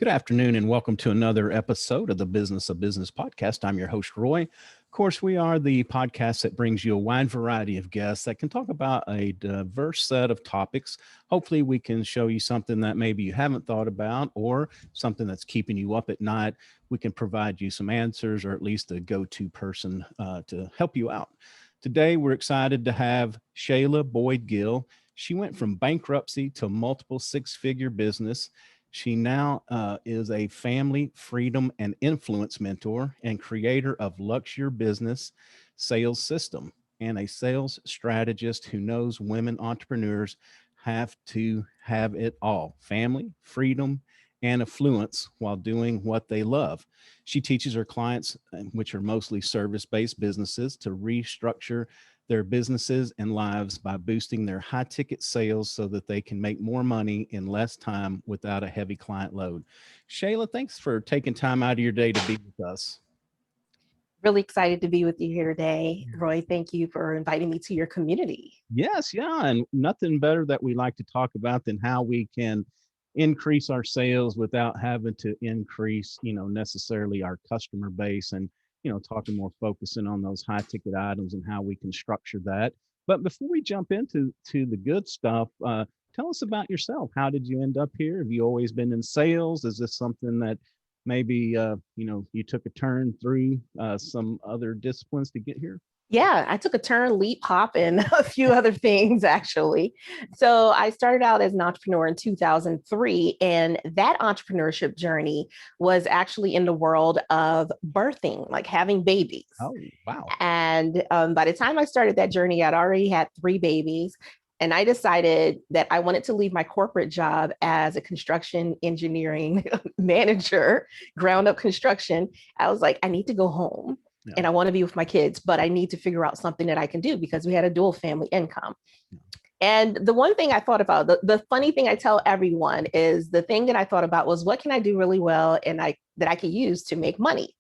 Good afternoon and welcome to another episode of the Business of Business podcast. I'm your host, Roy. Of course, we are the podcast that brings you a wide variety of guests that can talk about a diverse set of topics. Hopefully, we can show you something that maybe you haven't thought about or something that's keeping you up at night. We can provide you some answers or at least a go-to person to help you out. Today, we're excited to have Shayla Boyd-Gill. She went from bankruptcy to multiple six-figure business. She now is a family, freedom, and influence mentor and creator of Lux Business Sales System and a sales strategist who knows women entrepreneurs have to have it all: family, freedom, and affluence while doing what they love. She teaches her clients, which are mostly service-based businesses, to restructure their businesses and lives by boosting their high ticket sales so that they can make more money in less time without a heavy client load. Shayla, thanks for taking time out of your day to be with us. Really excited to be with you here today. Roy, thank you for inviting me to your community. Yes, yeah, and nothing better that we like to talk about than how we can increase our sales without having to increase, necessarily our customer base, and talking more focusing on those high ticket items and how we can structure that. But before we jump into the good stuff, tell us about yourself. How did you end up here? Have you always been in sales? Is this something that maybe, you took a turn through some other disciplines to get here? Yeah, I took a turn, leap, hop, and a few other things, actually. So I started out as an entrepreneur in 2003, and that entrepreneurship journey was actually in the world of birthing, like having babies. Oh, wow. And by the time I started that journey, I'd already had 3 babies. And I decided that I wanted to leave my corporate job as a construction engineering manager, ground up construction. I was like, I need to go home. Yeah. And I want to be with my kids, but I need to figure out something that I can do because we had a dual family income. Yeah. And the one thing I thought about, the funny thing I tell everyone is the thing that I thought about was, what can I do really well and that I could use to make money?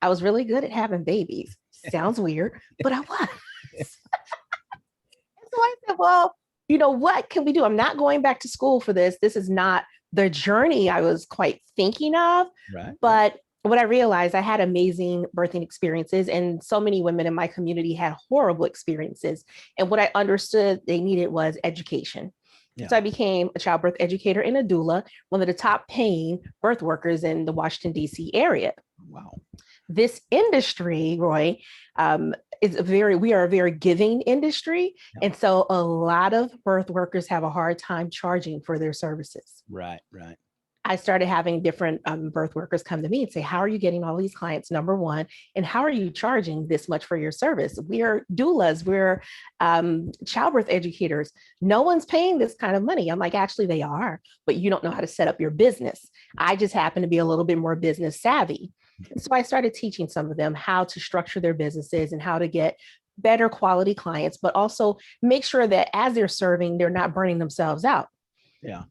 I was really good at having babies. Sounds weird, but I was. So I said, well, what can we do? I'm not going back to school for this. This is not the journey I was quite thinking of, right. But what I realized, I had amazing birthing experiences, and so many women in my community had horrible experiences. And what I understood they needed was education. Yeah. So I became a childbirth educator and a doula, one of the top paying birth workers in the Washington, D.C. area. Wow. This industry, Roy, we are a very giving industry. Yeah. And so a lot of birth workers have a hard time charging for their services. Right, right. I started having different birth workers come to me and say, how are you getting all these clients, number one, and how are you charging this much for your service? We are doulas, we're childbirth educators. No one's paying this kind of money. I'm like, actually they are, but you don't know how to set up your business. I just happen to be a little bit more business savvy. So I started teaching some of them how to structure their businesses and how to get better quality clients, but also make sure that as they're serving, they're not burning themselves out. Yeah.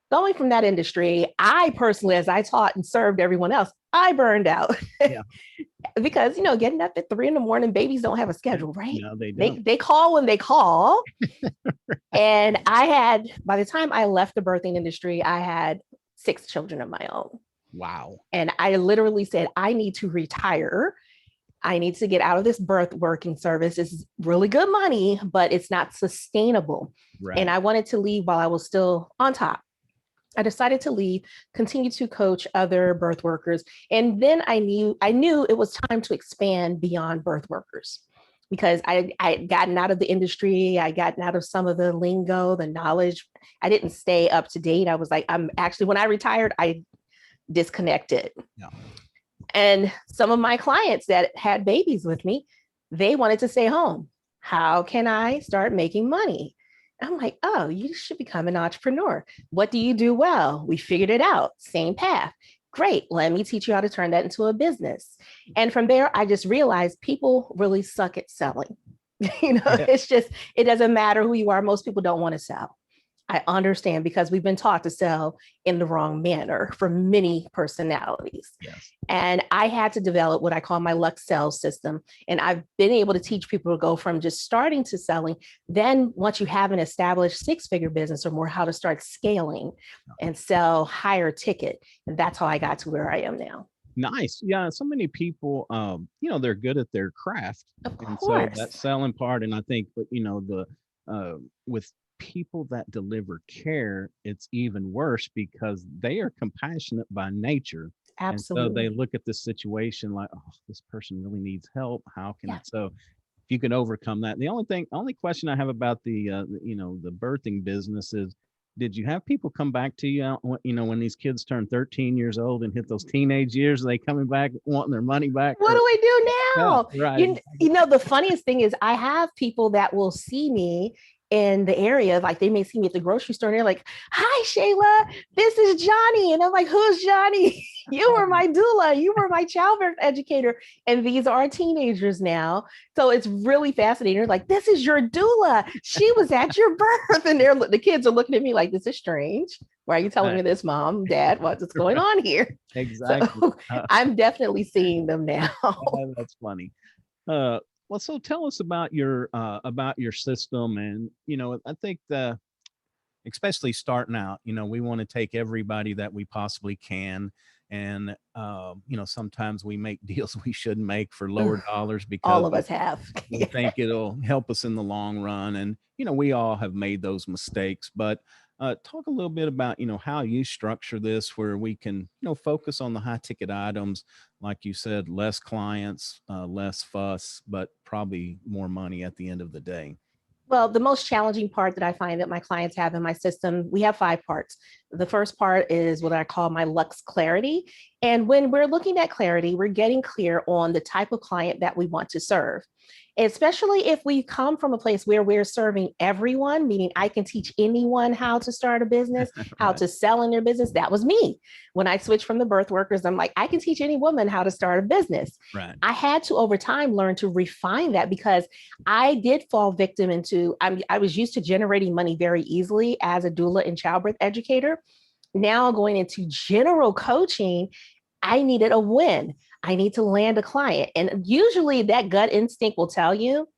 Going from that industry, I personally, as I taught and served everyone else, I burned out. Yeah. Because, getting up at 3 a.m, babies don't have a schedule, right? No, they don't. They call when they call. Right. And by the time I left the birthing industry, I had 6 children of my own. Wow. And I literally said, I need to retire. I need to get out of this birth working service. It's really good money, but it's not sustainable. Right. And I wanted to leave while I was still on top. I decided to leave, continue to coach other birth workers. And then I knew it was time to expand beyond birth workers because I had gotten out of the industry. I gotten out of some of the lingo, the knowledge. I didn't stay up to date. I was like, when I retired, I disconnected. Yeah. And some of my clients that had babies with me, they wanted to stay home. How can I start making money? I'm like, oh, you should become an entrepreneur. What do you do well? We figured it out. Same path. Great. Let me teach you how to turn that into a business. And from there, I just realized people really suck at selling. Yeah. It's just, it doesn't matter who you are. Most people don't want to sell. I understand, because we've been taught to sell in the wrong manner for many personalities. Yes. And I had to develop what I call my Lux sales system. And I've been able to teach people to go from just starting to selling. Then once you have an established 6-figure business or more, how to start scaling and sell higher ticket. And that's how I got to where I am now. Nice. Yeah. So many people, they're good at their craft. Of And so course. that selling part, and I think, with people that deliver care, it's even worse because they are compassionate by nature. Absolutely. And so they look at this situation like, oh, this person really needs help. How can Yeah. it? So if you can overcome that. The only question I have about the birthing business is, did you have people come back to you, when these kids turn 13 years old and hit those teenage years, are they coming back wanting their money back? What do we do now? Yeah, right. The funniest thing is I have people that will see me in the area, like they may see me at the grocery store and they're like, "Hi, Shayla, this is Johnny." And I'm like, "Who's Johnny?" "You were my doula. You were my childbirth educator." And these are teenagers now. So it's really fascinating. They're like, "This is your doula. She was at your birth." And the kids are looking at me like, "This is strange. Why are you telling me this, Mom, Dad? What's going on here?" Exactly. So I'm definitely seeing them now. That's funny. Well, so tell us about your system, and I think especially starting out, we want to take everybody that we possibly can, and sometimes we make deals we shouldn't make for lower dollars because all of us have. we think it'll help us in the long run, and we all have made those mistakes. But talk a little bit about how you structure this, where we can focus on the high ticket items, like you said, less clients, less fuss, but probably more money at the end of the day. Well, the most challenging part that I find that my clients have in my system, we have 5 parts. The first part is what I call my Lux Clarity. And when we're looking at clarity, we're getting clear on the type of client that we want to serve. Especially if we come from a place where we're serving everyone, meaning I can teach anyone how to start a business, how Right. to sell in their business. That was me. When I switched from the birth workers, I'm like, I can teach any woman how to start a business. Right. I had to, over time, learn to refine that because I did fall victim into, I was used to generating money very easily as a doula and childbirth educator. Now going into general coaching, I needed a win. I need to land a client. And usually that gut instinct will tell you,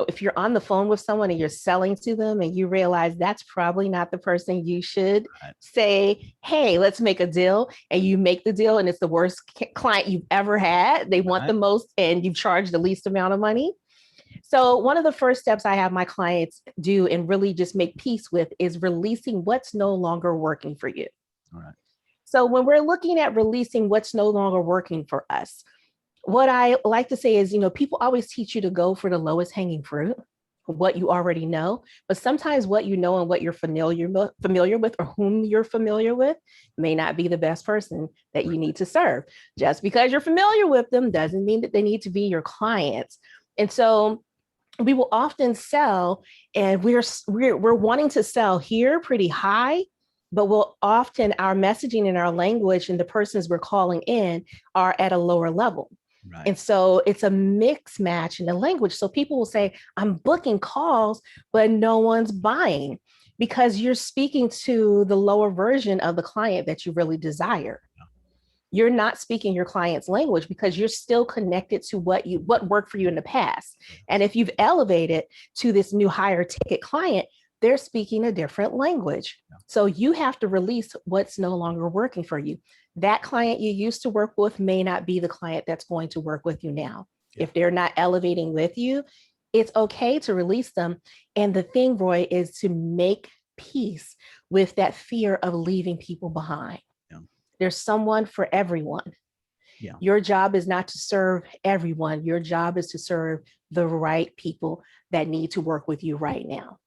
if you're on the phone with someone and you're selling to them and you realize that's probably not the person you should say, "Hey, let's make a deal." And you make the deal and it's the worst client you've ever had. They want the most and you've charged the least amount of money. So one of the first steps I have my clients do and really just make peace with is releasing what's no longer working for you. All right. So when we're looking at releasing what's no longer working for us, what I like to say is, people always teach you to go for the lowest hanging fruit, what you already know, but sometimes what you know and what you're familiar with or whom you're familiar with may not be the best person that you need to serve. Just because you're familiar with them doesn't mean that they need to be your clients. And so we will often sell, and we're wanting to sell here pretty high, but we'll often, our messaging and our language and the persons we're calling in are at a lower level. Right. And so it's a mix match in the language. So people will say, "I'm booking calls, but no one's buying," because you're speaking to the lower version of the client that you really desire. You're not speaking your client's language because you're still connected to what worked for you in the past. And if you've elevated to this new higher ticket client, they're speaking a different language. So you have to release what's no longer working for you. That client you used to work with may not be the client that's going to work with you now. If they're not elevating with you, it's okay to release them. And the thing, Roy, is to make peace with that fear of leaving people behind. There's someone for everyone. Yeah. Your job is not to serve everyone. Your job is to serve the right people that need to work with you right now.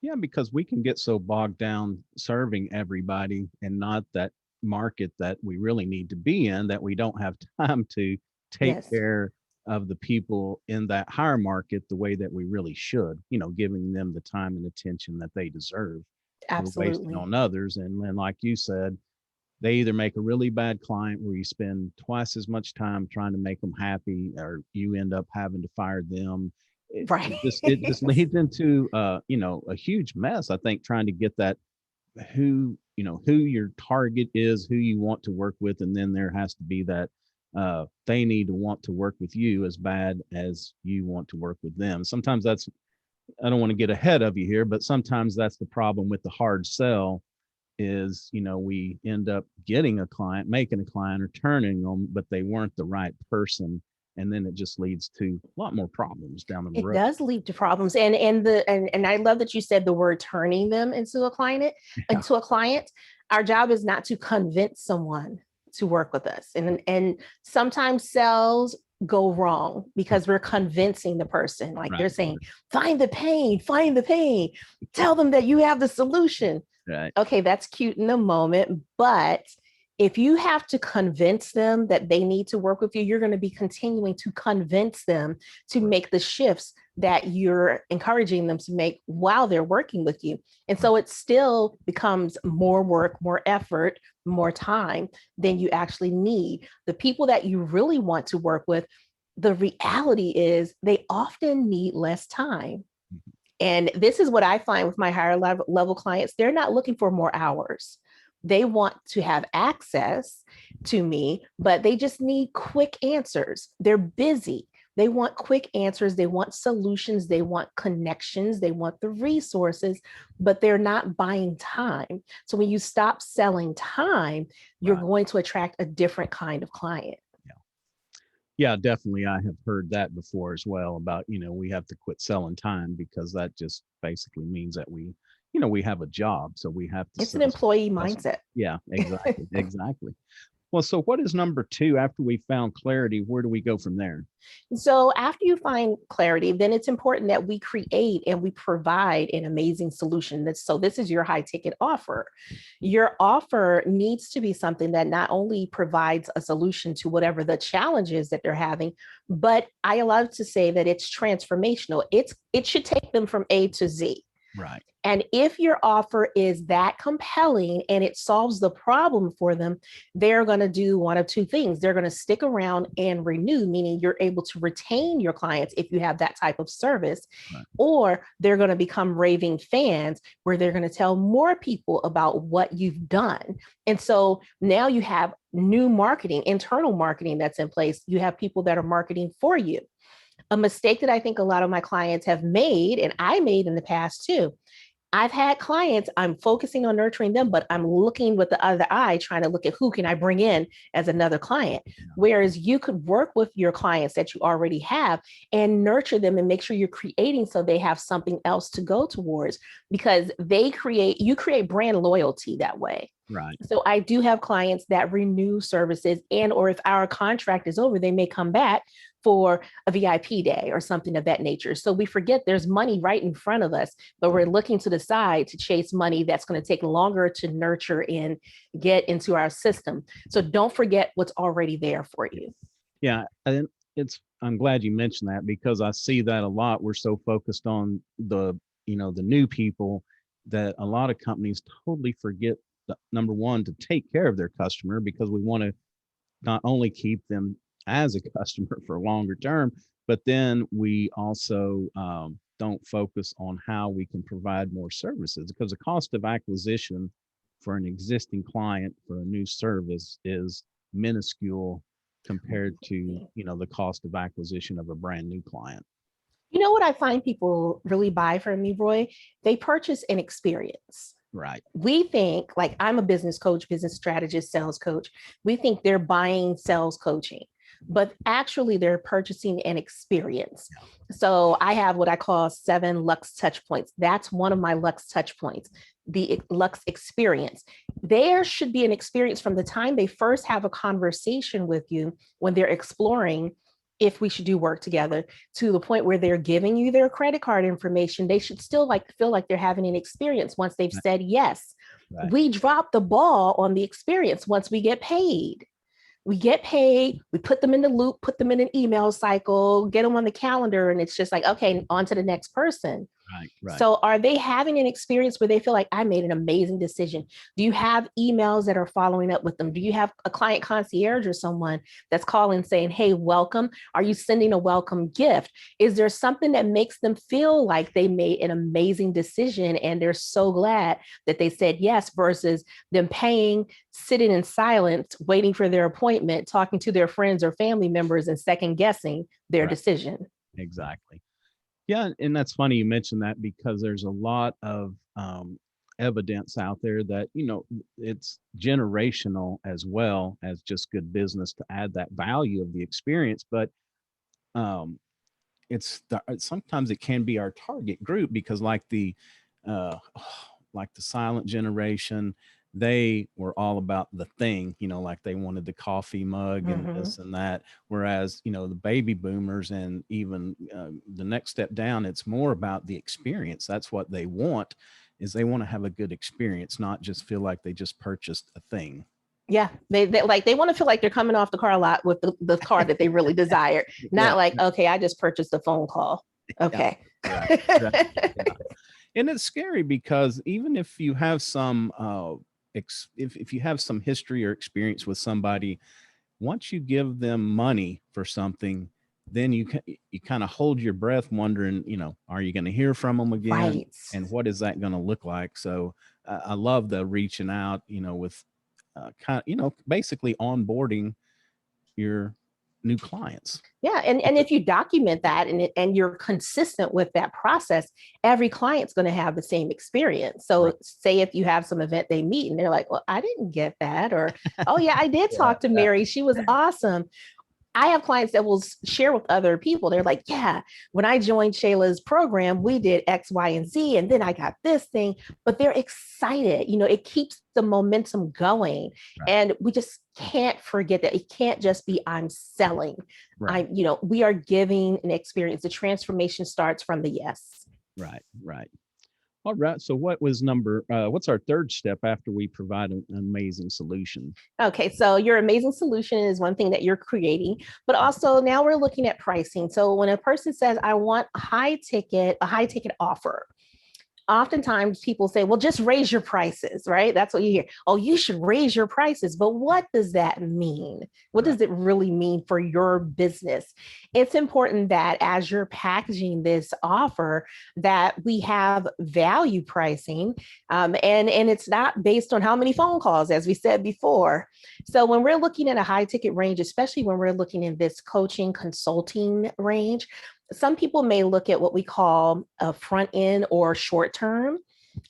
Yeah, because we can get so bogged down serving everybody and not that market that we really need to be in, that we don't have time to take care of the people in that higher market the way that we really should, giving them the time and attention that they deserve. Absolutely. We're wasting on others. And then, like you said, they either make a really bad client where you spend twice as much time trying to make them happy, or you end up having to fire them. It just leads into, a huge mess, I think, trying to get that who, who your target is, who you want to work with. And then there has to be that they need to want to work with you as bad as you want to work with them. Sometimes that's, I don't want to get ahead of you here, but sometimes that's the problem with the hard sell is, we end up getting a client, making a client or turning them, but they weren't the right person. And then it just leads to a lot more problems down the road. It does lead to problems. And I love that you said the word turning them into a client, into a client. Our job is not to convince someone to work with us. And sometimes sales go wrong because we're convincing the person. Like they're saying, find the pain, tell them that you have the solution. Right. Okay, that's cute in the moment, but if you have to convince them that they need to work with you, you're going to be continuing to convince them to make the shifts that you're encouraging them to make while they're working with you. And so it still becomes more work, more effort, more time than you actually need. The people that you really want to work with, the reality is they often need less time. And this is what I find with my higher level clients. They're not looking for more hours. They want to have access to me, but they just need quick answers. They're busy. They want quick answers. They want solutions. They want connections. They want the resources, but they're not buying time. So when you stop selling time, you're going to attract a different kind of client. Yeah, definitely. I have heard that before as well about, we have to quit selling time because that just basically means that we have a job. So we have to. It's an employee mindset. Yeah, exactly. Exactly. Well, so what is number 2 after we found clarity? Where do we go from there? So after you find clarity, then it's important that we create and we provide an amazing solution. So this is your high ticket offer. Your offer needs to be something that not only provides a solution to whatever the challenge is that they're having, but I love to say that it's transformational. It should take them from A to Z. Right. And if your offer is that compelling and it solves the problem for them, they're going to do one of two things. They're going to stick around and renew, meaning you're able to retain your clients if you have that type of service, or they're going to become raving fans where they're going to tell more people about what you've done. And so now you have new marketing, internal marketing that's in place. You have people that are marketing for you. A mistake that I think a lot of my clients have made, and I made in the past too, I've had clients, I'm focusing on nurturing them, but I'm looking with the other eye, trying to look at who can I bring in as another client. Whereas you could work with your clients that you already have and nurture them and make sure you're creating so they have something else to go towards, because you create brand loyalty that way. Right. So I do have clients that renew services, or if our contract is over, they may come back for a VIP day or something of that nature. So we forget there's money right in front of us, but we're looking to the side to chase money that's going to take longer to nurture and get into our system. So don't forget what's already there for you. Yeah. And I'm glad you mentioned that, because I see that a lot. We're so focused on the new people that a lot of companies totally forget number one, to take care of their customer, because we want to not only keep them as a customer for longer term, but then we also don't focus on how we can provide more services, because the cost of acquisition for an existing client for a new service is minuscule compared to the cost of acquisition of a brand new client. You know what I find people really buy from me, Roy? They purchase an experience. Right. We think, like, I'm a business coach, business strategist, sales coach. We think they're buying sales coaching, but actually they're purchasing an experience. So I have what I call 7 Lux Touch Points. That's one of my Lux Touch Points, the Lux experience. There should be an experience from the time they first have a conversation with you, when they're exploring if we should do work together, to the point where they're giving you their credit card information. They should still feel like they're having an experience once they've said yes. Right. We drop the ball on the experience once we get paid. We get paid, we put them in the loop, put them in an email cycle, get them on the calendar, and it's just like, okay, on to the next person. Right. So are they having an experience where they feel like I made an amazing decision? Do you have emails that are following up with them? Do you have a client concierge or someone that's calling saying, hey, welcome? Are you sending a welcome gift? Is there something that makes them feel like they made an amazing decision and they're so glad that they said yes, versus them paying, sitting in silence, waiting for their appointment, talking to their friends or family members and second guessing their decision? Exactly. Yeah. And that's funny you mentioned that, because there's a lot of evidence out there that, it's generational as well as just good business to add that value of the experience. But um, sometimes it can be our target group, because uh, like the silent generation, they were all about the thing, like they wanted the coffee mug and this and that. Whereas, the baby boomers and even the next step down, it's more about the experience. That's what they want, is they want to have a good experience, not just feel like they just purchased a thing. Yeah, they want to feel like they're coming off the car lot with the car that they really desire, not like, okay, I just purchased a phone call. Okay. Yeah. Right. Yeah. And it's scary, because even if you have some if you have some history or experience with somebody, once you give them money for something, then you kind of hold your breath, wondering, are you going to hear from them again? Right. And what is that going to look like? So I love the reaching out, with basically onboarding your new clients. Yeah. And if you document that and you're consistent with that process, every client's going to have the same experience. So say if you have some event they meet and they're like, well, I didn't get that. Or, oh yeah, I did talk to Mary. She was awesome. I have clients that will share with other people. They're like, yeah, when I joined Shayla's program, we did X, Y, and Z, and then I got this thing, but they're excited. It keeps the momentum going. Right. And we just can't forget that it can't just be, I'm selling. Right. We are giving an experience. The transformation starts from the yes. Right. All right. So what's our third step after we provide an amazing solution? Okay. So your amazing solution is one thing that you're creating, but also now we're looking at pricing. So when a person says, I want a high ticket offer, oftentimes people say, well, just raise your prices, right? That's what you hear. Oh, you should raise your prices. But what does that mean? What does it really mean for your business? It's important that as you're packaging this offer, that we have value pricing, and it's not based on how many phone calls, as we said before. So when we're looking at a high ticket range, especially when we're looking in this coaching consulting range, some people may look at what we call a front end or short term.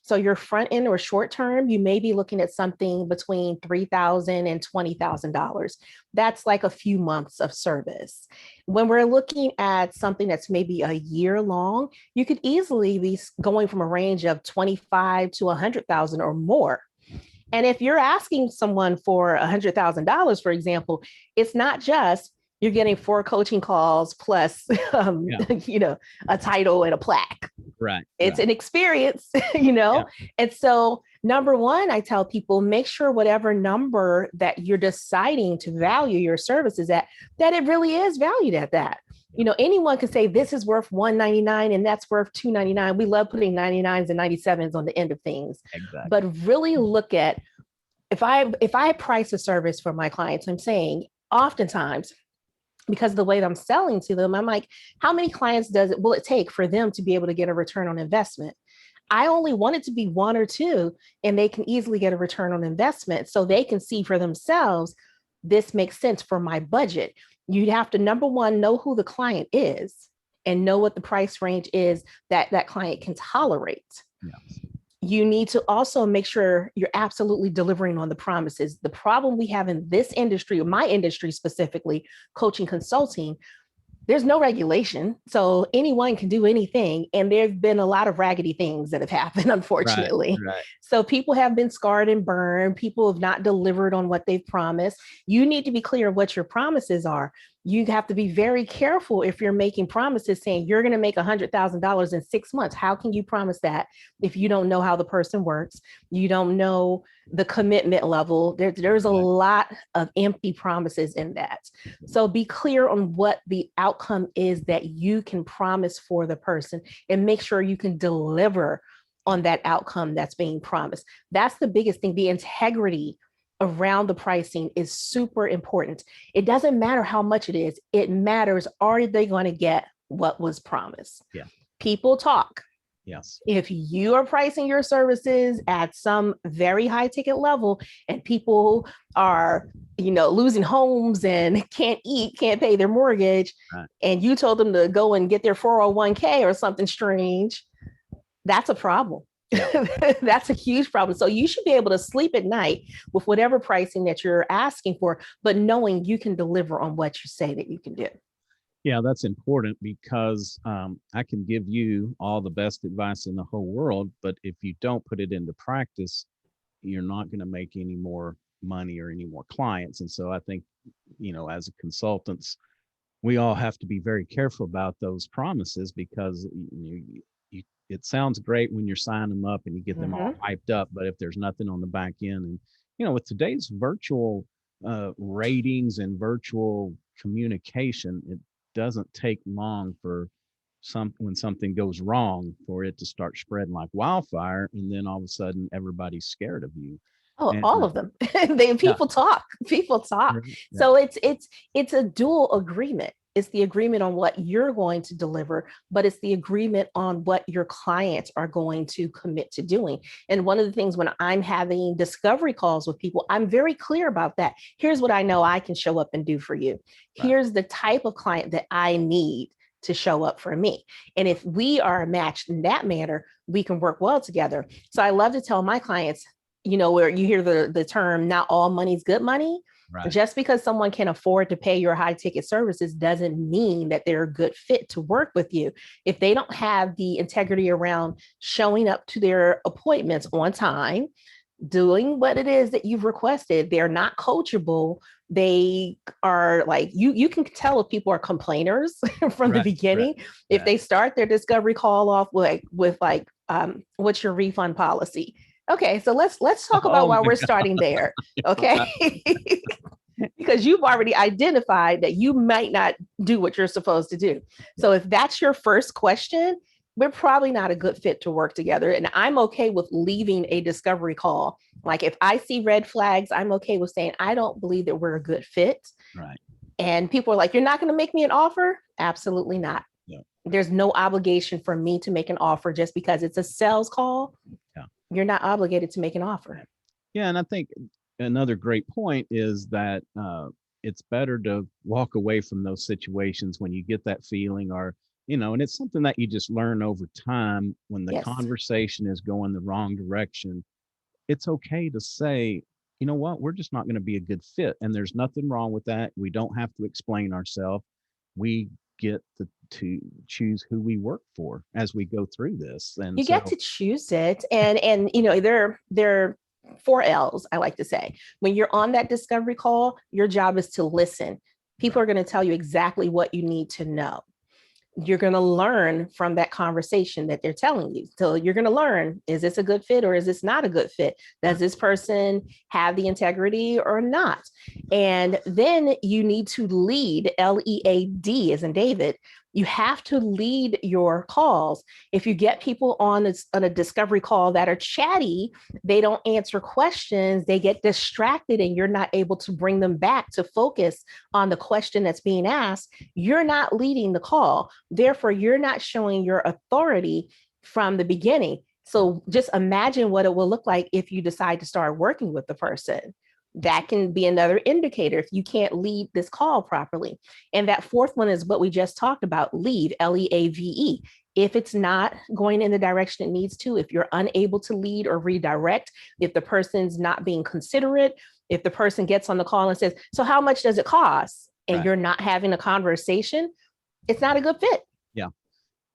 So your front end or short term, you may be looking at something between $3,000 and $20,000. That's like a few months of service. When we're looking at something that's maybe a year long, you could easily be going from a range of 25 to 100,000 or more. And if you're asking someone for $100,000, for example, it's not just you're getting 4 coaching calls plus, a title and a plaque. Right. It's an experience, And so number one, I tell people, make sure whatever number that you're deciding to value your services at, that it really is valued at that. Anyone can say this is worth $199 and that's worth $299. We love putting 99s and 97s on the end of things. Exactly. But really look at, if I price a service for my clients, I'm saying oftentimes, because of the way that I'm selling to them, I'm like, how many clients will it take for them to be able to get a return on investment? I only want it to be 1 or 2, and they can easily get a return on investment so they can see for themselves, this makes sense for my budget. You'd have to, number one, know who the client is and know what the price range is that that client can tolerate. Yeah. You need to also make sure you're absolutely delivering on the promises. The problem we have in this industry, or my industry specifically, coaching consulting, there's no regulation. So anyone can do anything. And there've been a lot of raggedy things that have happened, unfortunately. Right. So people have been scarred and burned. People have not delivered on what they've promised. You need to be clear what your promises are. You have to be very careful if you're making promises saying you're going to make $100,000 in 6 months. How can you promise that if you don't know how the person works? You don't know the commitment level. There's a lot of empty promises in that. So be clear on what the outcome is that you can promise for the person, and make sure you can deliver on that outcome that's being promised. That's the biggest thing. The integrity around the pricing is super important. It doesn't matter how much it is. It matters, are they going to get what was promised? Yeah. People talk. Yes. If you are pricing your services at some very high ticket level and people are, losing homes and can't eat, can't pay their mortgage, and you told them to go and get their 401k or something strange, that's a problem. Yeah. That's a huge problem. So you should be able to sleep at night with whatever pricing that you're asking for, but knowing you can deliver on what you say that you can do. Yeah, that's important, because I can give you all the best advice in the whole world, but if you don't put it into practice, you're not going to make any more money or any more clients. And so I think, as consultants, we all have to be very careful about those promises, because it sounds great when you're signing them up and you get them all hyped up, but if there's nothing on the back end, and with today's virtual ratings and virtual communication, it doesn't take long for when something goes wrong for it to start spreading like wildfire, and then all of a sudden everybody's scared of you. Oh, all of them. People talk. Yeah. So it's a dual agreement. It's the agreement on what you're going to deliver, but it's the agreement on what your clients are going to commit to doing. And one of the things when I'm having discovery calls with people, I'm very clear about that. Here's what I know I can show up and do for you. Here's the type of client that I need to show up for me. And if we are matched in that manner, we can work well together. So I love to tell my clients, where you hear the term, not all money's good money. Right. Just because someone can afford to pay your high ticket services doesn't mean that they're a good fit to work with you. If they don't have the integrity around showing up to their appointments on time, doing what it is that you've requested, they're not coachable. They are like, you can tell if people are complainers from the beginning. If they start their discovery call off with what's your refund policy? Okay, so let's talk about why we're starting there. Okay. Because you've already identified that you might not do what you're supposed to do. So if that's your first question, we're probably not a good fit to work together. And I'm okay with leaving a discovery call. Like if I see red flags, I'm okay with saying, I don't believe that we're a good fit. Right. And people are like, you're not going to make me an offer? Absolutely not. Yeah. There's no obligation for me to make an offer just because it's a sales call. Yeah. You're not obligated to make an offer. Yeah. And I think another great point is that it's better to walk away from those situations when you get that feeling, or, and it's something that you just learn over time when the conversation is going the wrong direction. It's okay to say, you know what, we're just not going to be a good fit. And there's nothing wrong with that. We don't have to explain ourselves. We get to choose who we work for as we go through this. And you get to choose it. And they're 4 L's, I like to say. When you're on that discovery call, your job is to listen. People are going to tell you exactly what you need to know. You're going to learn from that conversation that they're telling you. So you're going to learn, is this a good fit or is this not a good fit? Does this person have the integrity or not? And then you need to lead, LEAD as in David. You have to lead your calls. If you get people on a discovery call that are chatty, they don't answer questions, they get distracted and you're not able to bring them back to focus on the question that's being asked, you're not leading the call. Therefore, you're not showing your authority from the beginning. So just imagine what it will look like if you decide to start working with the person. That can be another indicator if you can't lead this call properly. And that fourth one is what we just talked about, lead, LEAVE. If it's not going in the direction it needs to, if you're unable to lead or redirect, if the person's not being considerate, if the person gets on the call and says, so how much does it cost? And you're not having a conversation, it's not a good fit. Yeah.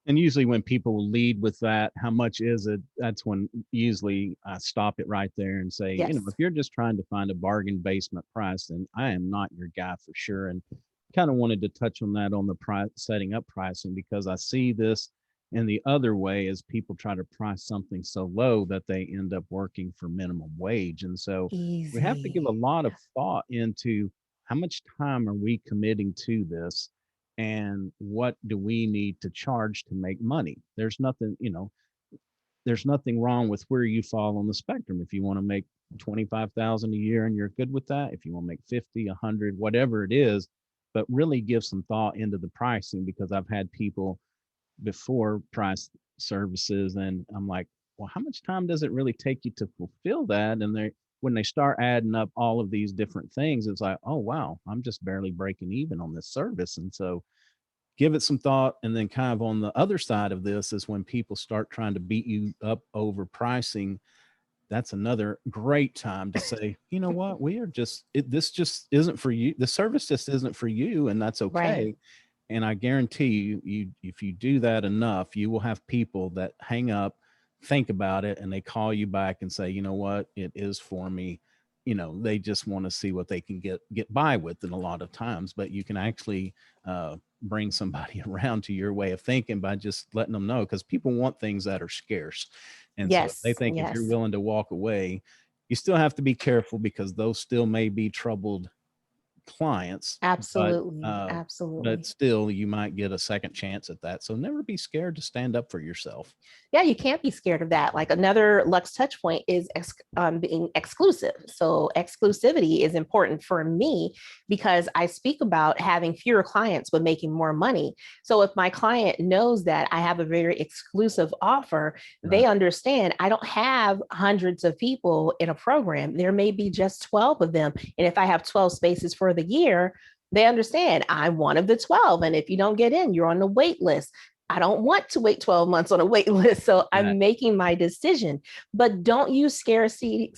And usually when people lead with that, how much is it? That's when usually I stop it right there and say, if you're just trying to find a bargain basement price, then I am not your guy for sure. And kind of wanted to touch on that on the setting up pricing, because I see this in the other way as people try to price something so low that they end up working for minimum wage. And so we have to give a Easy. lot of thought into how much time are we committing to this, and what do we need to charge to make money. There's nothing, there's nothing wrong with where you fall on the spectrum. If you want to make 25,000 a year and you're good with that, if you want to make 50, 100, whatever it is, but really give some thought into the pricing, because I've had people before price services and I'm like, well, how much time does it really take you to fulfill that? And when they start adding up all of these different things, it's like, oh wow, I'm just barely breaking even on this service. And so give it some thought. And then kind of on the other side of this is when people start trying to beat you up over pricing. That's another great time to say, you know what, we are just, this just isn't for you. The service just isn't for you, and that's okay. Right. And I guarantee you, if you do that enough, you will have people that hang up, think about it, and they call you back and say, you know what, it is for me. They just want to see what they can get by with in a lot of times, but you can actually bring somebody around to your way of thinking by just letting them know, because people want things that are scarce. And so Yes. they think if you're Yes. willing to walk away, you still have to be careful, because those still may be troubled clients, Absolutely. but Absolutely. still you might get a second chance at that. So never be scared to stand up for yourself. Yeah, you can't be scared of that. Like another Lux touch point is being exclusive. So exclusivity is important for me because I speak about having fewer clients but making more money. So if my client knows that I have a very exclusive offer, they Right. understand I don't have hundreds of people in a program. There may be just 12 of them. And if I have 12 spaces for the year, they understand I'm one of the 12. And if you don't get in, you're on the wait list. I don't want to wait 12 months on a wait list. So Right. I'm making my decision. But don't use scarcity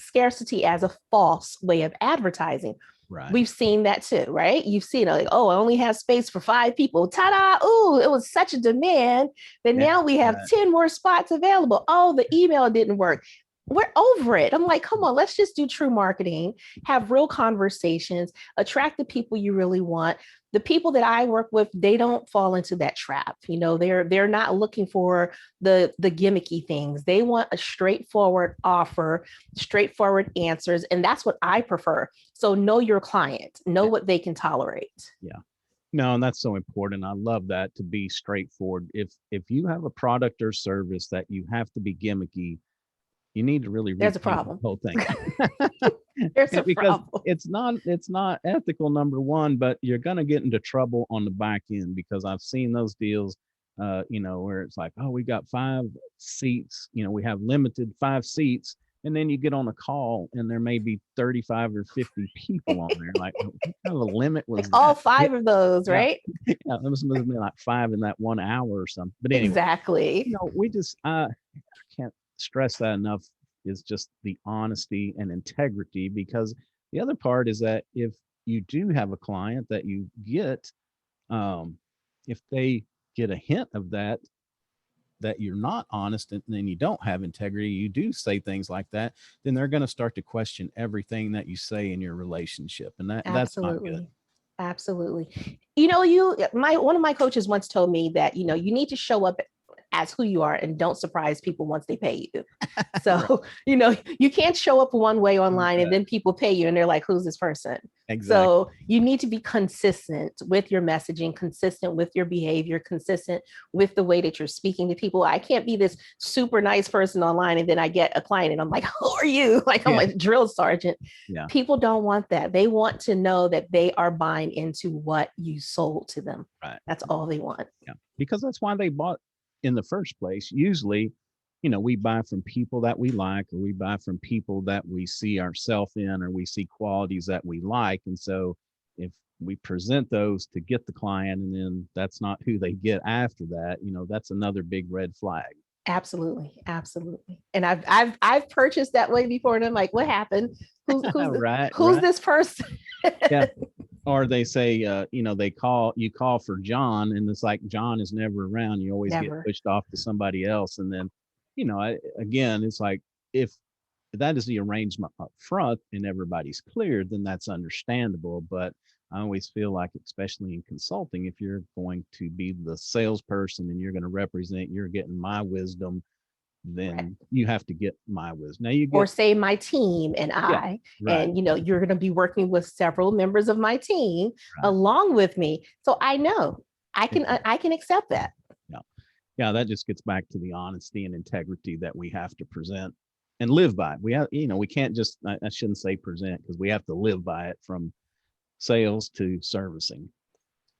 as a false way of advertising. Right. We've seen that too, right? You've seen it like, oh, I only have space for 5 people. Ta-da! Ooh, it was such a demand that Yeah. now we have Right. 10 more spots available. Oh, the email didn't work. We're over it. I'm like, come on, let's just do true marketing, have real conversations, attract the people you really want. The people that I work with, they don't fall into that trap. They're not looking for the gimmicky things. They want a straightforward offer, straightforward answers, and that's what I prefer. So know your client, know what they can tolerate. Yeah. No, and that's so important. I love that, to be straightforward. If you have a product or service that you have to be gimmicky, you need to really There's a rethink the problem. whole thing. There's a Because problem. it's not ethical, number one, but you're gonna get into trouble on the back end, because I've seen those deals, where it's like, oh, we got 5 seats, we have limited 5 seats, and then you get on a call and there may be 35 or 50 people on there. Like, what kind of a limit Like was all that? 5 of those, Yeah, right? yeah, there must have been like 5 in that 1 hour or something. But anyway, Exactly. we just can't stress that enough, is just the honesty and integrity. Because the other part is that if you do have a client that you get, um, if they get a hint of that you're not honest, and then you don't have integrity, you do say things like that, then they're going to start to question everything that you say in your relationship, and that's not good. Absolutely. Absolutely. One of my coaches once told me that, you need to show up as who you are and don't surprise people once they pay you. Right. So, you can't show up one way online and then people pay you and they're like, who's this person? Exactly. So you need to be consistent with your messaging, consistent with your behavior, consistent with the way that you're speaking to people. I can't be this super nice person online and then I get a client and I'm like, who are you? Like I'm a drill sergeant. Yeah. People don't want that. They want to know that they are buying into what you sold to them. Right. That's all they want. Yeah. Because that's why they bought in the first place. Usually, we buy from people that we like, or we buy from people that we see ourselves in, or we see qualities that we like. And so if we present those to get the client, and then that's not who they get after that, that's another big red flag. Absolutely. Absolutely. And I've purchased that way before. And I'm like, what happened? Who's Right. this person? Yeah. Or they say, you call for John, and it's like John is never around. You always get Never. pushed off to somebody else. And then, again, it's like, if that is the arrangement up front and everybody's clear, then that's understandable. But I always feel like, especially in consulting, if you're going to be the salesperson and you're going to represent, you're getting my wisdom, then you have to get my wisdom. Now you get, or say my team and and you're going to be working with several members of my team along with me. So I know I can accept that. Yeah, that just gets back to the honesty and integrity that we have to present and live by. We have, we can't just, I shouldn't say present, because we have to live by it, from sales to servicing.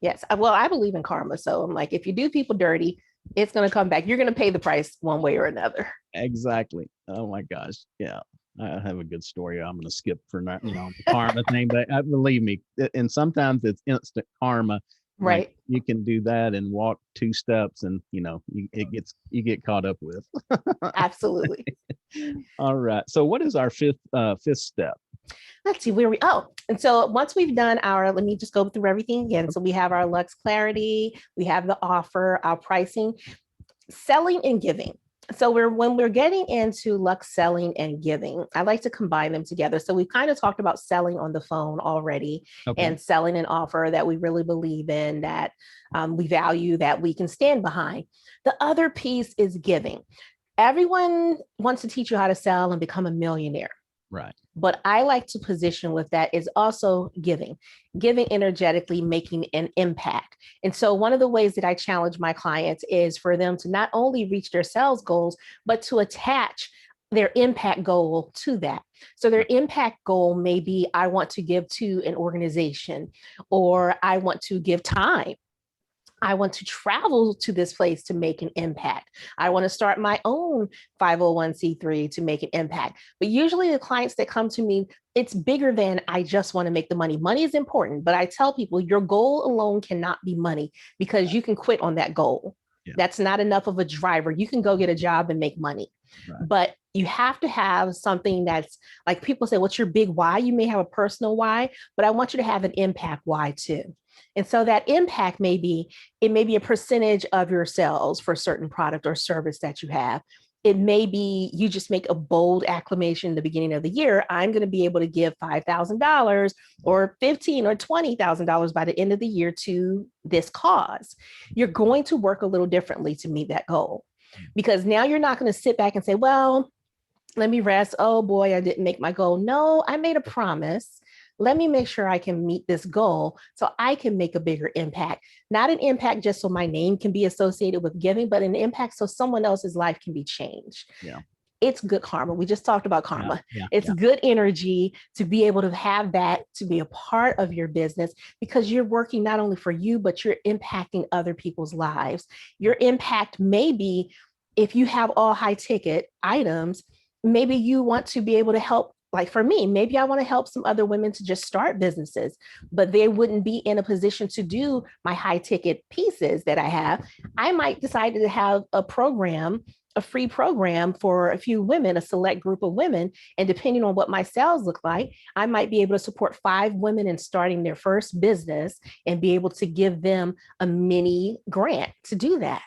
Yes. Well, I believe in karma. So I'm like, if you do people dirty, it's going to come back. You're going to pay the price one way or another. Exactly. Oh my gosh. Yeah. I have a good story I'm going to skip for not, the karma thing, but believe me, and sometimes it's instant karma. Right. Like, you can do that and walk 2 steps and, you get caught up with. Absolutely. All right. So what is our fifth step? Let's see and so once we've done let me just go through everything again. So we have our Lux Clarity, we have the offer, our pricing, selling and giving. So when we're getting into Lux selling and giving, I like to combine them together. So we've kind of talked about selling on the phone already, and selling an offer that we really believe in, that we value, that we can stand behind. The other piece is giving. Everyone wants to teach you how to sell and become a millionaire. Right. But I like to position with that is also giving energetically, making an impact. And so one of the ways that I challenge my clients is for them to not only reach their sales goals, but to attach their impact goal to that. So their impact goal may be, I want to give to an organization, or I want to give time. I want to travel to this place to make an impact. I want to start my own 501c3 to make an impact. But usually the clients that come to me, it's bigger than I just want to make the money. Money is important, but I tell people your goal alone cannot be money, because you can quit on that goal. Yeah. That's not enough of a driver. You can go get a job and make money. Right. But you have to have something that's like, people say, what's your big why? You may have a personal why, but I want you to have an impact why too. And so that impact may be a percentage of your sales for a certain product or service that you have. It may be you just make a bold acclamation in the beginning of the year. I'm going to be able to give $5,000 or $15,000 or $20,000 by the end of the year to this cause. You're going to work a little differently to meet that goal, because now you're not going to sit back and say, well, let me rest. Oh boy, I didn't make my goal. No, I made a promise. Let me make sure I can meet this goal so I can make a bigger impact. Not an impact just so my name can be associated with giving, but an impact so someone else's life can be changed. Yeah. It's good karma. We just talked about karma. It's good energy to be able to have that, to be a part of your business, because you're working not only for you, but you're impacting other people's lives. Your impact may be, if you have all high ticket items, maybe you want to be able to help. Like for me, maybe I want to help some other women to just start businesses, but they wouldn't be in a position to do my high ticket pieces that I have. I might decide to have a free program for a few women, a select group of women. And depending on what my sales look like, I might be able to support 5 women in starting their first business and be able to give them a mini grant to do that.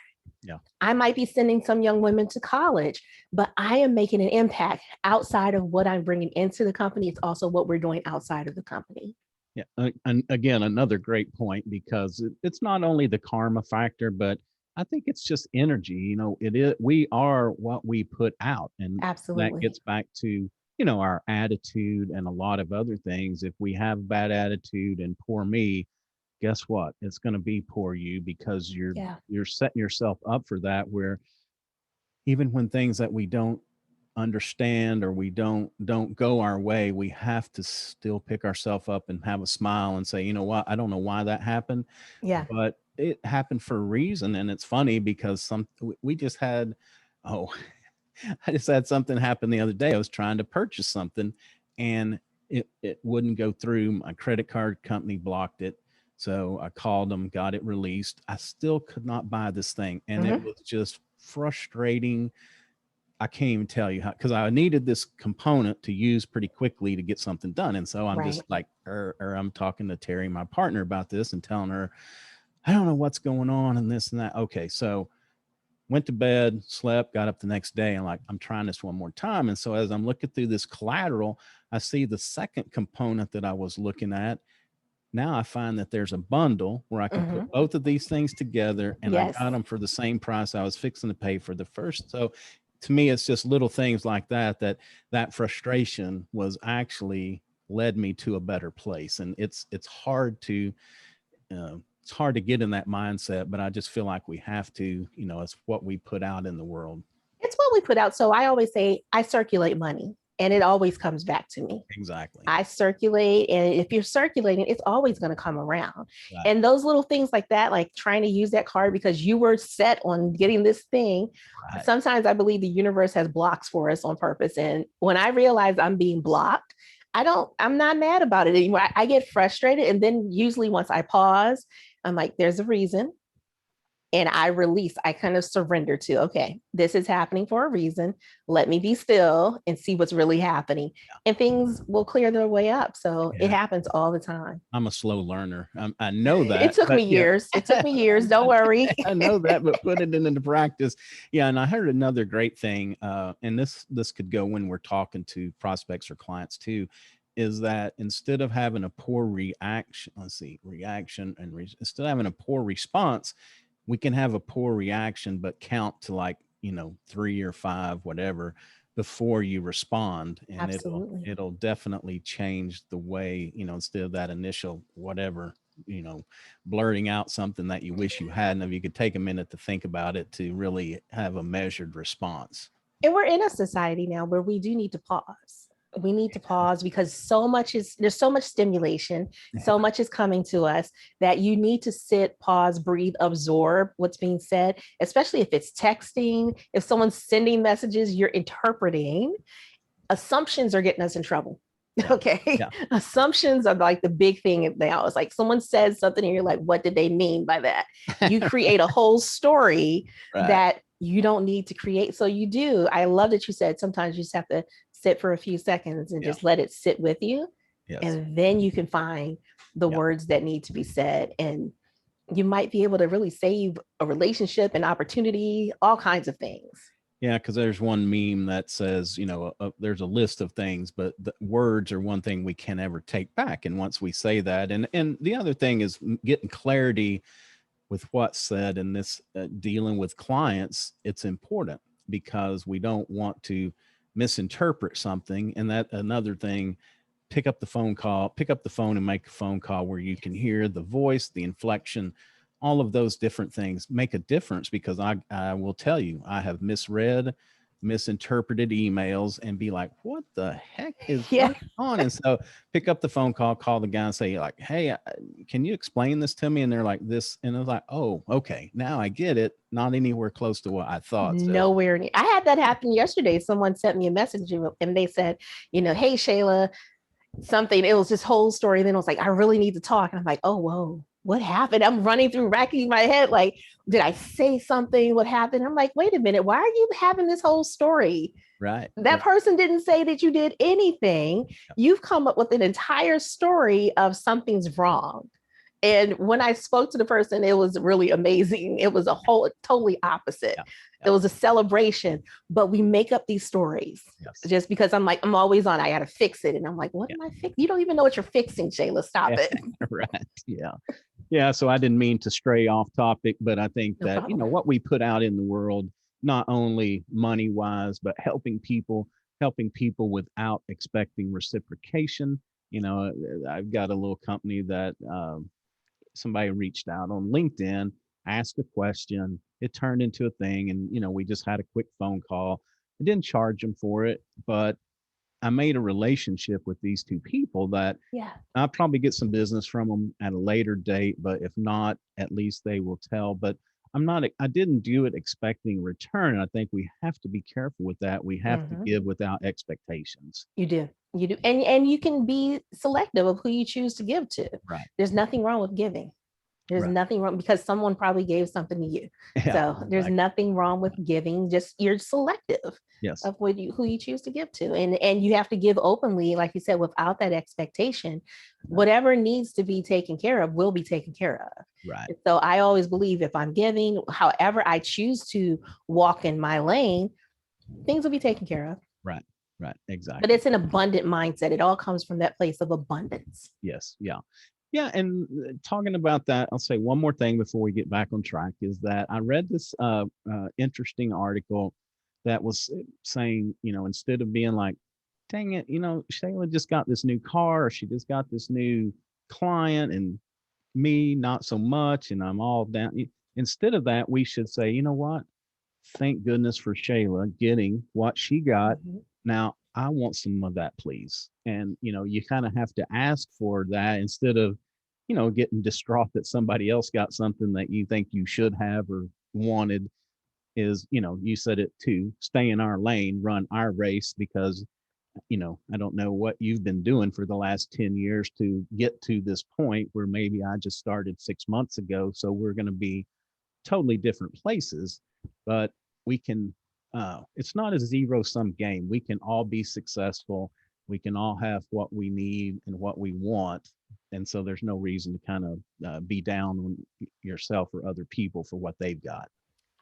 Yeah. I might be sending some young women to college, but I am making an impact outside of what I'm bringing into the company. It's also what we're doing outside of the company. Yeah. And again, another great point, because it's not only the karma factor, but I think it's just energy. We are what we put out. And absolutely, that gets back to, our attitude and a lot of other things. If we have bad attitude and poor me, guess what? It's going to be poor you, because you're setting yourself up for that, where even when things that we don't understand or we don't go our way, we have to still pick ourselves up and have a smile and say, you know what? I don't know why that happened. Yeah. But it happened for a reason. And it's funny because we just had, I just had something happen the other day. I was trying to purchase something and it wouldn't go through. My credit card company blocked it. So I called them, got it released. I still could not buy this thing. And it was just frustrating. I can't even tell you how, because I needed this component to use pretty quickly to get something done. And so I'm just like, I'm talking to Terry, my partner, about this and telling her, I don't know what's going on and this and that. Okay. So went to bed, slept, got up the next day and I'm trying this one more time. And so as I'm looking through this collateral, I see the second component that I was looking at Now I find that there's a bundle where I can put both of these things together, and I got them for the same price I was fixing to pay for the first. So to me, it's just little things like that frustration was actually led me to a better place. And it's hard to get in that mindset, but I just feel like we have to, it's what we put out in the world. It's what we put out. So I always say I circulate money, and it always comes back to me. Exactly. I circulate, and if you're circulating, it's always going to come around. Right. And those little things like that, like trying to use that card because you were set on getting this thing. Right. Sometimes I believe the universe has blocks for us on purpose. And when I realize I'm being blocked, I'm not mad about it anymore. I get frustrated. And then usually once I pause, I'm like, there's a reason. And I release, I kind of surrender to, okay, this is happening for a reason. Let me be still and see what's really happening. Yeah. And things will clear their way up. So it happens all the time. I'm a slow learner. I know that. It took me years. It took me years. Don't worry. I know that, but put it into practice. Yeah. And I heard another great thing, and this could go when we're talking to prospects or clients too, is that instead of having a poor reaction, instead of having a poor response, we can have a poor reaction, but count to 3 or 5, whatever, before you respond. And Absolutely. it'll definitely change the way, instead of that initial, whatever, blurting out something that you wish you hadn't, if you could take a minute to think about it, to really have a measured response. And we're in a society now where we do need to pause. We need to pause because there's so much stimulation, so much is coming to us that you need to sit, pause, breathe, absorb what's being said, especially if it's texting, if someone's sending messages, you're interpreting. Assumptions are getting us in trouble. Okay. Yeah. Assumptions are like the big thing now. It's like someone says something and you're like, what did they mean by that? You create a whole story that you don't need to create. So you do. I love that you said sometimes you just have to sit for a few seconds and just let it sit with you. Yes. And then you can find the words that need to be said. And you might be able to really save a relationship, an opportunity, all kinds of things. Yeah, because there's one meme that says, there's a list of things, but the words are one thing we can never take back. And once we say that, and the other thing is getting clarity with what's said in this, dealing with clients, it's important because we don't want to misinterpret something. And that another thing, pick up the phone and make a phone call where you can hear the voice, the inflection, all of those different things make a difference, because I will tell you, I have misinterpreted emails and be like, what the heck is going on? And so pick up the phone call the guy and say like, hey, can you explain this to me? And they're like this. And I was like, oh, okay. Now I get it. Not anywhere close to what I thought. Nowhere near. I had that happen yesterday. Someone sent me a message and they said, hey, Shayla, something, it was this whole story. Then I was like, I really need to talk. And I'm like, oh, whoa. What happened? I'm racking my head. Like, did I say something? What happened? I'm like, wait a minute. Why are you having this whole story? Right. That person didn't say that you did anything. You've come up with an entire story of something's wrong. And when I spoke to the person, it was really amazing. It was totally opposite. It was a celebration, but we make up these stories just because I'm always on, I got to fix it. And I'm like, what am I fixing? You don't even know what you're fixing, Shayla. Stop it. Right. Yeah. Yeah. So I didn't mean to stray off topic, but I think that, what we put out in the world, not only money wise, but helping people without expecting reciprocation. I've got a little company that, somebody reached out on LinkedIn, asked a question, it turned into a thing. And, we just had a quick phone call. I didn't charge them for it, but I made a relationship with these two people that I'll probably get some business from them at a later date, but if not, at least they will tell. But I didn't do it expecting return. I think we have to be careful with that. We have to give without expectations. You do. And you can be selective of who you choose to give to. Right. There's nothing wrong with giving. There's nothing wrong because someone probably gave something to you. So there's nothing wrong with giving. Just you're selective of who you choose to give to. And you have to give openly, like you said, without that expectation. Whatever needs to be taken care of will be taken care of. Right. So I always believe if I'm giving, however I choose to walk in my lane, things will be taken care of. Right. Right. Exactly. But it's an abundant mindset. It all comes from that place of abundance. Yes. Yeah. Yeah, and talking about that, I'll say one more thing before we get back on track is that I read this interesting article that was saying, instead of being like, dang it, Shayla just got this new car, or she just got this new client, and me not so much, and I'm all down. Instead of that, we should say, you know what? Thank goodness for Shayla getting what she got. Mhm. Now I want some of that, please. And you kind of have to ask for that instead of, getting distraught that somebody else got something that you think you should have or wanted. Is, you said it too, stay in our lane, run our race, because I don't know what you've been doing for the last 10 years to get to this point where maybe I just started 6 months ago. So we're going to be totally different places, but we can, it's not a zero sum game. We can all be successful. We can all have what we need and what we want. And so there's no reason to kind of be down on yourself or other people for what they've got.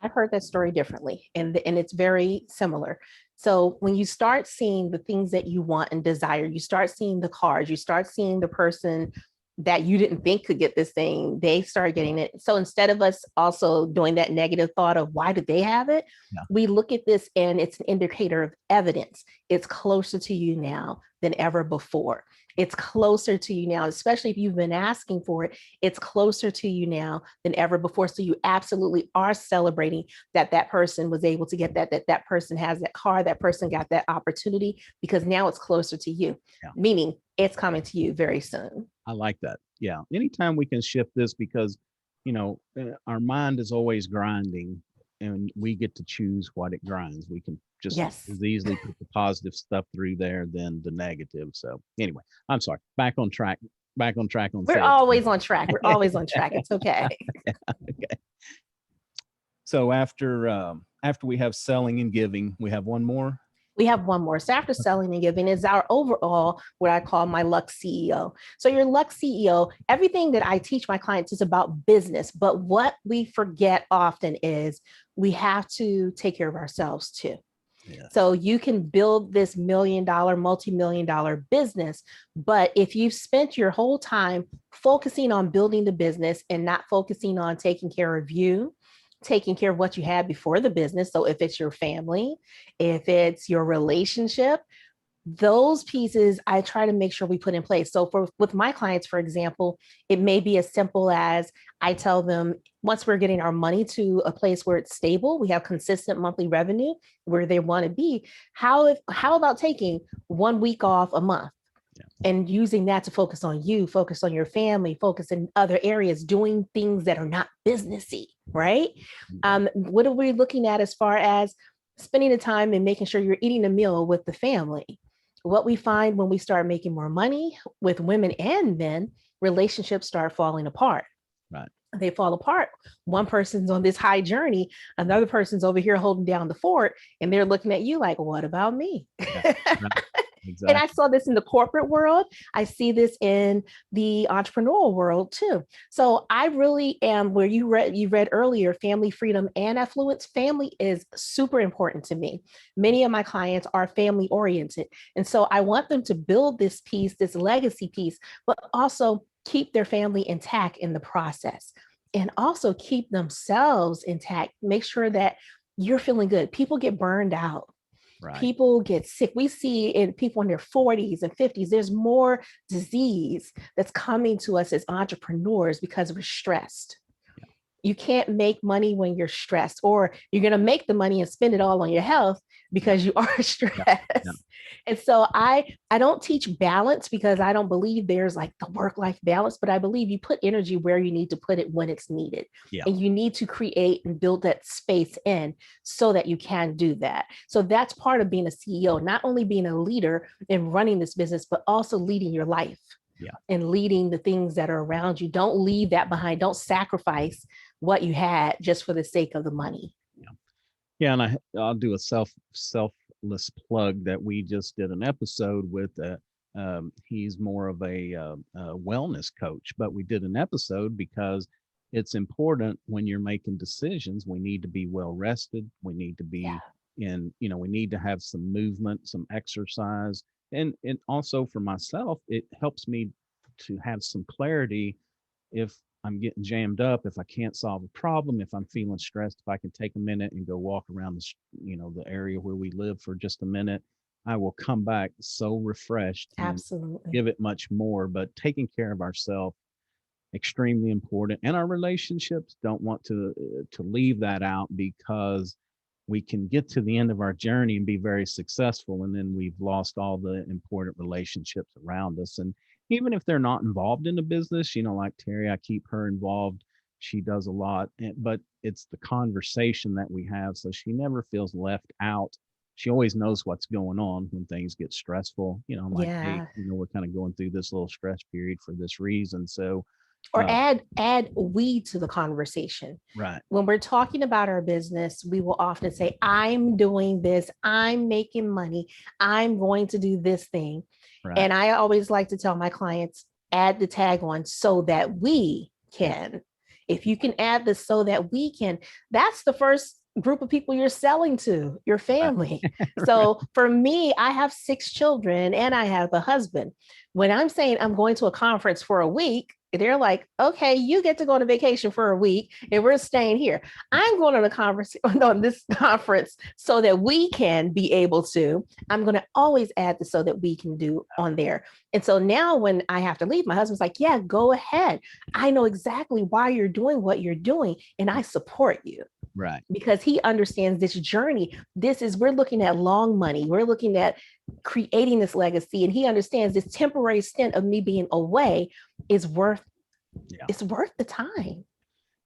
I've heard that story differently, and it's very similar. So when you start seeing the things that you want and desire, you start seeing the cars, you start seeing the person that you didn't think could get this thing, they start getting it. So instead of us also doing that negative thought of why did they have it, Yeah. we look at this and it's an indicator of evidence. It's closer to you now than ever before. It's closer to you now, especially if you've been asking for it. It's closer to you now than ever before. So you absolutely are celebrating that that person was able to get that person has that car, that person got that opportunity, because now it's closer to you, meaning it's coming to you very soon. I like that. Yeah. Anytime we can shift this, because, our mind is always grinding and we get to choose what it grinds. We can just as easily put the positive stuff through there than the negative. So anyway, I'm sorry. Back on track. We're always on track. We're always on track. It's okay. Okay. So after we have selling and giving, we have one more. We have one more. So after selling and giving is our overall, what I call my Lux CEO. So your Lux CEO, everything that I teach my clients is about business. But what we forget often is we have to take care of ourselves too. Yeah. So you can build this $1 million, multi-million dollar business, but if you've spent your whole time focusing on building the business and not focusing on taking care of you, taking care of what you had before the business. So if it's your family, if it's your relationship, those pieces I try to make sure we put in place. So with my clients, for example, it may be as simple as I tell them, once we're getting our money to a place where it's stable, we have consistent monthly revenue where they want to be. How about taking 1 week off a month? And using that to focus on you, focus on your family, focus in other areas, doing things that are not businessy, right? What are we looking at as far as spending the time and making sure you're eating a meal with the family? What we find when we start making more money with women and men, relationships start falling apart. Right. They fall apart. One person's on this high journey, another person's over here holding down the fort, and they're looking at you like, what about me? Yeah, right. Exactly. And I saw this in the corporate world. I see this in the entrepreneurial world too. So I really am where you read earlier, family, freedom, and affluence. Family is super important to me. Many of my clients are family oriented. And so I want them to build this piece, this legacy piece, but also keep their family intact in the process and also keep themselves intact. Make sure that you're feeling good. People get burned out. Right. People get sick. We see in people in their 40s and 50s, there's more disease that's coming to us as entrepreneurs because we're stressed. Yeah. You can't make money when you're stressed, or you're going to make the money and spend it all on your health because you are stressed. Yeah. And so I don't teach balance because I don't believe there's like the work-life balance, but I believe you put energy where you need to put it when it's needed. Yeah. And you need to create and build that space in so that you can do that. So that's part of being a CEO, not only being a leader and running this business, but also leading your life. Yeah. And leading the things that are around you. Don't leave that behind. Don't sacrifice what you had just for the sake of the money. Yeah. Yeah. And I'll do a selfless plug that we just did an episode with. He's more of a wellness coach, but we did an episode because it's important when you're making decisions. We need to be well rested. We need to be we need to have some movement, some exercise. And also for myself, it helps me to have some clarity. If I'm getting jammed up, if I can't solve a problem, if I'm feeling stressed, if I can take a minute and go walk around the area where we live for just a minute, I will come back so refreshed and Absolutely. give it much more. But taking care of ourselves, extremely important, and our relationships, don't want to leave that out, because we can get to the end of our journey and be very successful, and then we've lost all the important relationships around us. And even if they're not involved in the business, like Terry, I keep her involved. She does a lot, but it's the conversation that we have, so she never feels left out. She always knows what's going on when things get stressful. I'm like, hey, Yeah. we're kind of going through this little stress period for this reason. So Or uh, add we to the conversation. right, When we're talking about our business, we will often say, I'm doing this, I'm making money, I'm going to do this thing. right, And I always like to tell my clients, add the tag on so that we can. If you can add the so that we can, that's the first group of people you're selling to, your family. So for me, I have 6 children and I have a husband. When I'm saying I'm going to a conference for a week, they're like, okay, you get to go on a vacation for a week and we're staying here. I'm going on a conference on this conference so that we can be able to. I'm going to always add the so that we can do on there. And so now when I have to leave, my husband's like, yeah, go ahead. I know exactly why you're doing what you're doing and I support you. right. Because he understands this journey. We're looking at long money. We're looking at creating this legacy. And he understands this temporary stint of me being away is worth, Yeah. it's worth the time.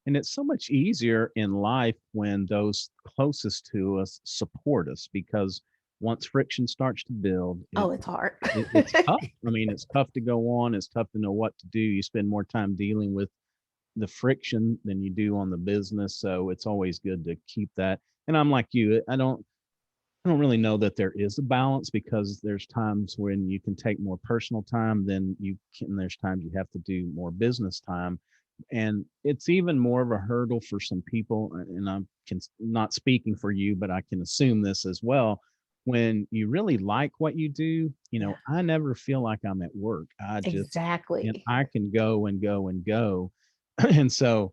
And it's so much easier in life when those closest to us support us, because once friction starts to build, It's hard. it's tough. I mean, it's tough to go on. It's tough to know what to do. You spend more time dealing with the friction than you do on the business. So it's always good to keep that. And I'm like you, I don't really know that there is a balance, because there's times when you can take more personal time than you can. There's times you have to do more business time. And it's even more of a hurdle for some people. And I'm not speaking for you, but I can assume this as well. When you really like what you do, Yeah. I never feel like I'm at work. Exactly. I can go and go and go. And so,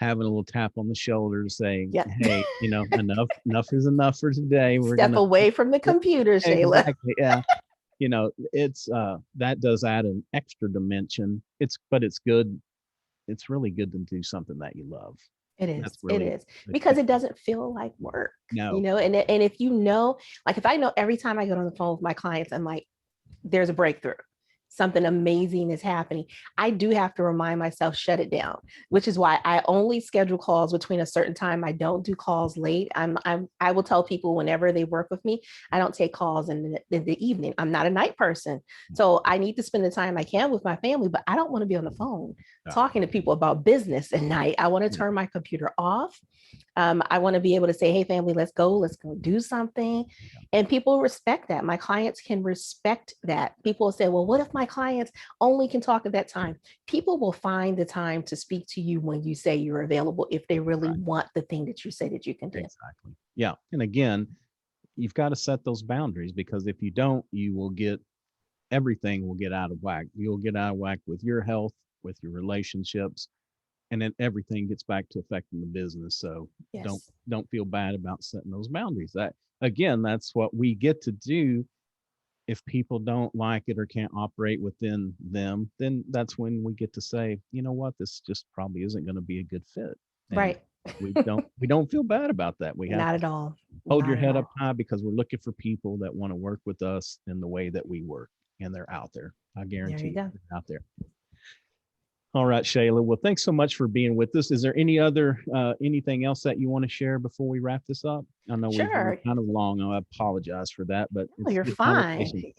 having a little tap on the shoulder saying, Yeah. hey, enough is enough for today. We're Step gonna away from the computer, Shayla. exactly, yeah. It's that does add an extra dimension. But it's good. It's really good to do something that you love. It That's is. It really is the because key. it doesn't feel like work, No, and if like if I know every time I get on the phone with my clients, I'm like, there's a breakthrough. Something amazing is happening. I do have to remind myself, shut it down, which is why I only schedule calls between a certain time. I don't do calls late. I will tell people whenever they work with me, I don't take calls in the evening. I'm not a night person. So I need to spend the time I can with my family, but I don't want to be on the phone talking to people about business at night. I want to turn my computer off. I want to be able to say, hey, family, let's go do something. And people respect that. My clients can respect that. People say, well, what if my clients only can talk at that time? People will find the time to speak to you when you say you're available, if they really right, want the thing that you say that you can do. exactly. Yeah, and again, you've got to set those boundaries, because if you don't, everything will get out of whack. You'll get out of whack with your health, with your relationships, and then everything gets back to affecting the business. So don't Yes. don't feel bad about setting those boundaries. That, again, that's what we get to do. If people don't like it or can't operate within them, then that's when we get to say, you know what, this just probably isn't going to be a good fit. And Right. we don't feel bad about that. We have Not to at all. hold your Not at head up all. high, because we're looking for people that want to work with us in the way that we work, and they're out there. I There guarantee you you, go. they're out there. All right, Shayla. Well, thanks so much for being with us. Is there anything else that you want to share before we wrap this up? I know we've run Sure. kind of long. I apologize for that, but Oh, it's you're good fine. conversation.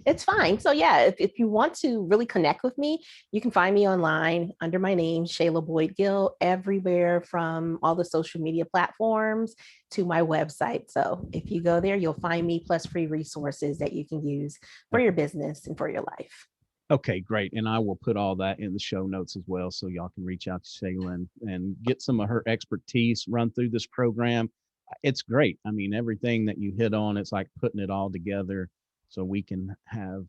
It's fine. So yeah, if you want to really connect with me, you can find me online under my name, Shayla Boyd-Gill, everywhere from all the social media platforms to my website. So if you go there, you'll find me plus free resources that you can use for your business and for your life. Okay, great. And I will put all that in the show notes as well, so y'all can reach out to Shayla and get some of her expertise, run through this program. It's great. I mean, everything that you hit on, it's like putting it all together so we can have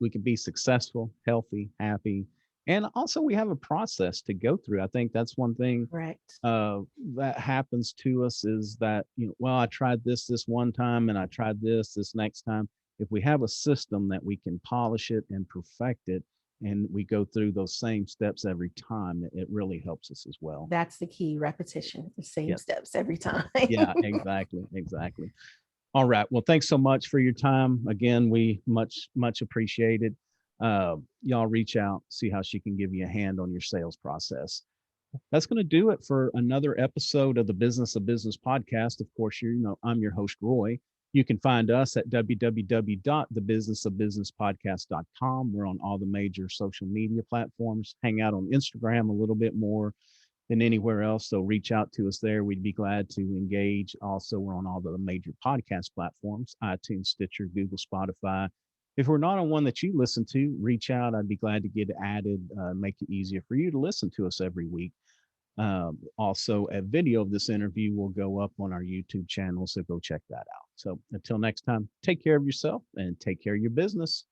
we can be successful, healthy, happy. And also we have a process to go through. I think that's one thing Correct. that happens to us is that, well, I tried this one time and I tried this next time. If we have a system that we can polish it and perfect it, and we go through those same steps every time, it really helps us as well. That's the key, repetition, the same steps every time. Yeah, exactly. All right. Well, thanks so much for your time. Again, we much appreciate it. Y'all reach out, see how she can give you a hand on your sales process. That's going to do it for another episode of the Business of Business podcast. Of course, I'm your host, Roy. You can find us at www.thebusinessofbusinesspodcast.com. We're on all the major social media platforms. Hang out on Instagram a little bit more than anywhere else. So reach out to us there. We'd be glad to engage. Also, we're on all the major podcast platforms, iTunes, Stitcher, Google, Spotify. If we're not on one that you listen to, reach out. I'd be glad to get added, make it easier for you to listen to us every week. Also, a video of this interview will go up on our YouTube channel, so go check that out. So until next time, take care of yourself and take care of your business.